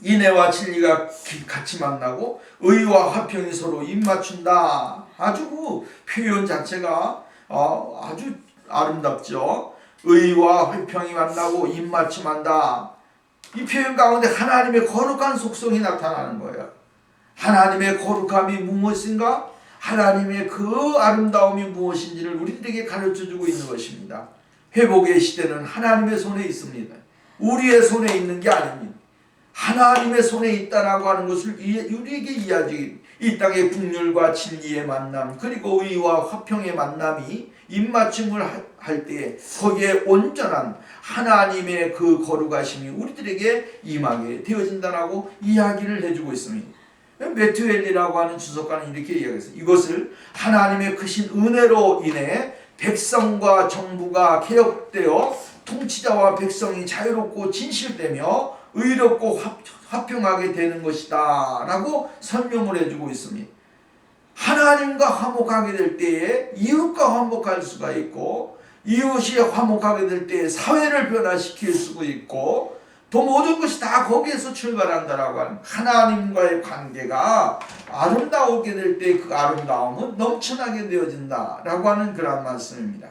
인애와 진리가 같이 만나고 의와 화평이 서로 입맞춘다. 아주 그 표현 자체가 아주 아름답죠. 의와 화평이 만나고 입맞춤한다. 이 표현 가운데 하나님의 거룩한 속성이 나타나는 거예요. 하나님의 거룩함이 무엇인가? 하나님의 그 아름다움이 무엇인지를 우리들에게 가르쳐주고 있는 것입니다. 회복의 시대는 하나님의 손에 있습니다. 우리의 손에 있는 게 아닙니다. 하나님의 손에 있다라고 하는 것을 우리에게 이야기. 이 땅의 긍휼과 진리의 만남 그리고 의와 화평의 만남이 입맞춤을 할 때 거기에 온전한 하나님의 그 거룩하심이 우리들에게 임하게 되어진다라고 이야기를 해주고 있습니다. 메투엘리라고 하는 주석가는 이렇게 이야기했어요. 이것을 하나님의 크신 은혜로 인해 백성과 정부가 개혁되어 통치자와 백성이 자유롭고 진실되며 의롭고 화평하게 되는 것이다 라고 설명을 해주고 있습니다. 하나님과 화목하게 될 때에 이웃과 화목할 수가 있고 이웃이 화목하게 될 때에 사회를 변화시킬 수가 있고 또 모든 것이 다 거기에서 출발한다라고 하는 하나님과의 관계가 아름다우게 될 때 그 아름다움은 넘쳐나게 되어진다라고 하는 그런 말씀입니다.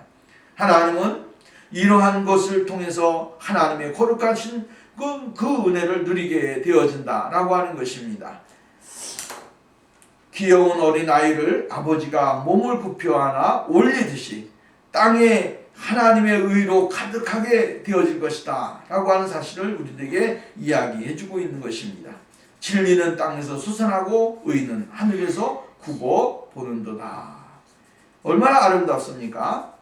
하나님은 이러한 것을 통해서 하나님의 거룩하신 그 은혜를 누리게 되어진다라고 하는 것입니다. 귀여운 어린 아이를 아버지가 몸을 굽혀 안아 올리듯이 땅에 하나님의 의로 가득하게 되어질 것이다 라고 하는 사실을 우리에게 이야기해 주고 있는 것입니다. 진리는 땅에서 솟아나고 의는 하늘에서 굽어 보는도다. 얼마나 아름답습니까?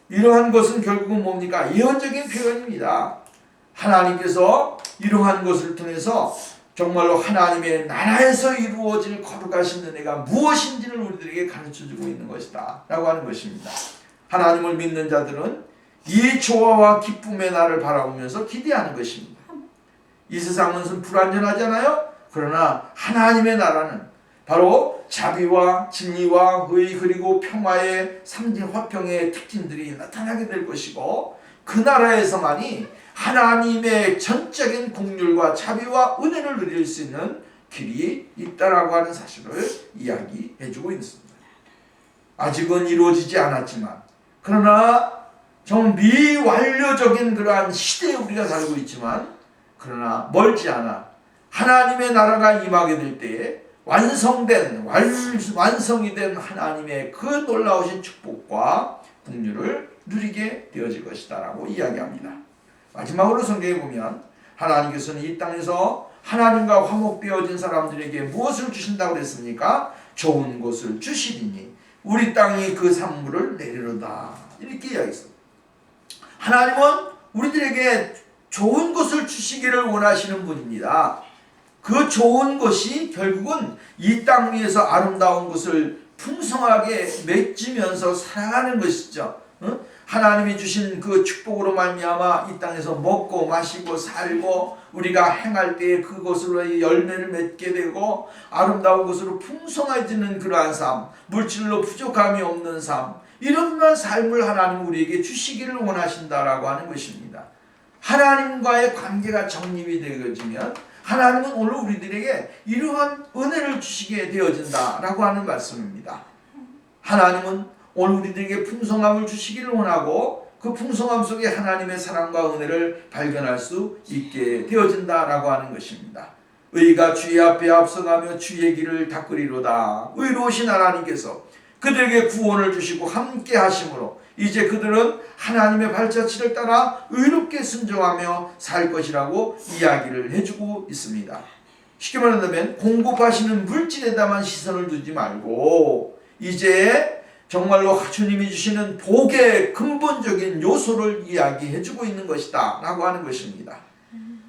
이러한 것은 결국은 뭡니까? 예언적인 표현입니다. 하나님께서 이러한 것을 통해서 정말로 하나님의 나라에서 이루어질 거룩하신 은혜가 무엇인지를 우리들에게 가르쳐주고 있는 것이다 라고 하는 것입니다. 하나님을 믿는 자들은 이 조화와 기쁨의 날을 바라보면서 기대하는 것입니다. 이 세상은 불완전하잖아요. 그러나 하나님의 나라는 바로 자비와 진리와 의 그리고 평화의 삼진 화평의 특징들이 나타나게 될 것이고, 그 나라에서만이 하나님의 전적인 긍휼과 자비와 은혜를 누릴 수 있는 길이 있다라고 하는 사실을 이야기해주고 있습니다. 아직은 이루어지지 않았지만, 그러나 좀 미완료적인 그러한 시대에 우리가 살고 있지만, 그러나 멀지 않아 하나님의 나라가 임하게 될 때에 완성이 된 하나님의 그 놀라우신 축복과 긍휼을 누리게 되어질 것이다 라고 이야기합니다. 마지막으로 성경에 보면 하나님께서는 이 땅에서 하나님과 화목되어진 사람들에게 무엇을 주신다고 그랬습니까? 좋은 것을 주시리니 우리 땅이 그 산물을 내리로다, 이렇게 이야기했습니다. 하나님은 우리들에게 좋은 것을 주시기를 원하시는 분입니다. 그 좋은 것이 결국은 이 땅 위에서 아름다운 것을 풍성하게 맺으면서 살아가는 것이죠. 하나님이 주신 그 축복으로 말미암아 이 땅에서 먹고 마시고 살고 우리가 행할 때에 그것으로 열매를 맺게 되고 아름다운 것으로 풍성해지는 그러한 삶, 물질로 부족함이 없는 삶, 이런 삶을 하나님 우리에게 주시기를 원하신다라고 하는 것입니다. 하나님과의 관계가 정립이 되어지면 하나님은 오늘 우리들에게 이러한 은혜를 주시게 되어진다라고 하는 말씀입니다. 하나님은 오늘 우리들에게 풍성함을 주시기를 원하고 그 풍성함 속에 하나님의 사랑과 은혜를 발견할 수 있게 되어진다라고 하는 것입니다. 의가 주의 앞에 앞서가며 주의 길을 닦으리로다. 의로우신 하나님께서 그들에게 구원을 주시고 함께 하심으로 이제 그들은 하나님의 발자취를 따라 의롭게 순종하며 살 것이라고 이야기를 해주고 있습니다. 쉽게 말한다면 공급하시는 물질에다만 시선을 두지 말고 이제 정말로 주님이 주시는 복의 근본적인 요소를 이야기해주고 있는 것이다 라고 하는 것입니다.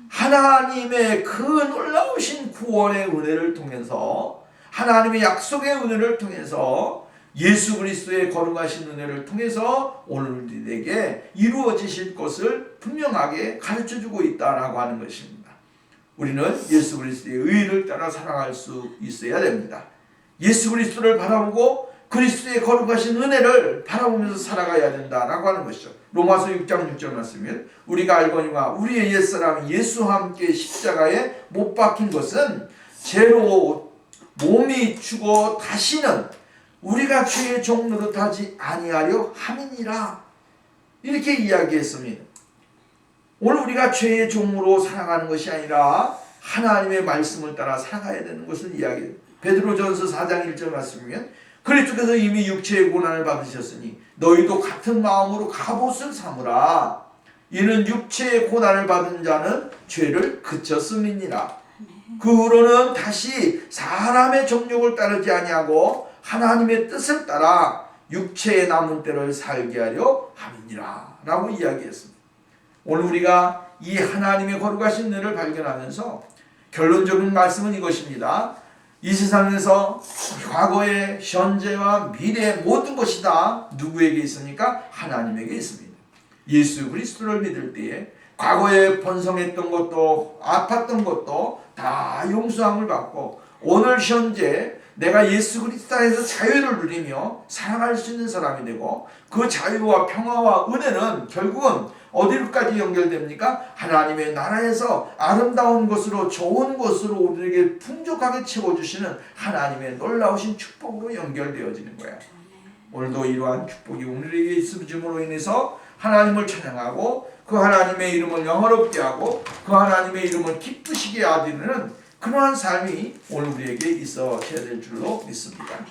하나님의 그 놀라우신 구원의 은혜를 통해서, 하나님의 약속의 은혜를 통해서, 예수 그리스도의 거룩하신 은혜를 통해서 오늘 우리에게 이루어지실 것을 분명하게 가르쳐주고 있다라고 하는 것입니다. 우리는 예수 그리스도의 의를 따라 살아갈 수 있어야 됩니다. 예수 그리스도를 바라보고 그리스도의 거룩하신 은혜를 바라보면서 살아가야 된다라고 하는 것이죠. 로마서 6장 6절 말씀은 우리가 알거니와 우리의 옛사람이 예수와 함께 십자가에 못 박힌 것은 죄로 몸이 죽어 다시는 우리가 죄의 종 노릇하지 아니하려 함이니라, 이렇게 이야기했습니다. 오늘 우리가 죄의 종으로 살아가는 것이 아니라 하나님의 말씀을 따라 살아가야 되는 것을 이야기해요. 베드로전서 4장 1절 말씀이면 그리스도께서 이미 육체의 고난을 받으셨으니 너희도 같은 마음으로 갑옷을 삼으라. 이는 육체의 고난을 받은 자는 죄를 그쳤음이니라. 그 후로는 다시 사람의 정욕을 따르지 아니하고 하나님의 뜻을 따라 육체의 남은 때를 살게 하려 함이니라 라고 이야기했습니다. 오늘 우리가 이 하나님의 거룩하신 은혜를 발견하면서 결론적인 말씀은 이것입니다. 이 세상에서 과거의 현재와 미래의 모든 것이 다 누구에게 있습니까? 하나님에게 있습니다. 예수 그리스도를 믿을 때에 과거에 번성했던 것도 아팠던 것도 다 용서함을 받고 오늘 현재 내가 예수 그리스도 안에서 자유를 누리며 살아갈 수 있는 사람이 되고 그 자유와 평화와 은혜는 결국은 어디로까지 연결됩니까? 하나님의 나라에서 아름다운 것으로 좋은 것으로 우리에게 풍족하게 채워주시는 하나님의 놀라우신 축복으로 연결되어지는 거예요. 오늘도 이러한 축복이 우리에게 있음으로 인해서 하나님을 찬양하고 그 하나님의 이름을 영화롭게 하고 그 하나님의 이름을 기쁘시게 하는 그러한 삶이 오늘 우리에게 있어야 될 줄로 믿습니다.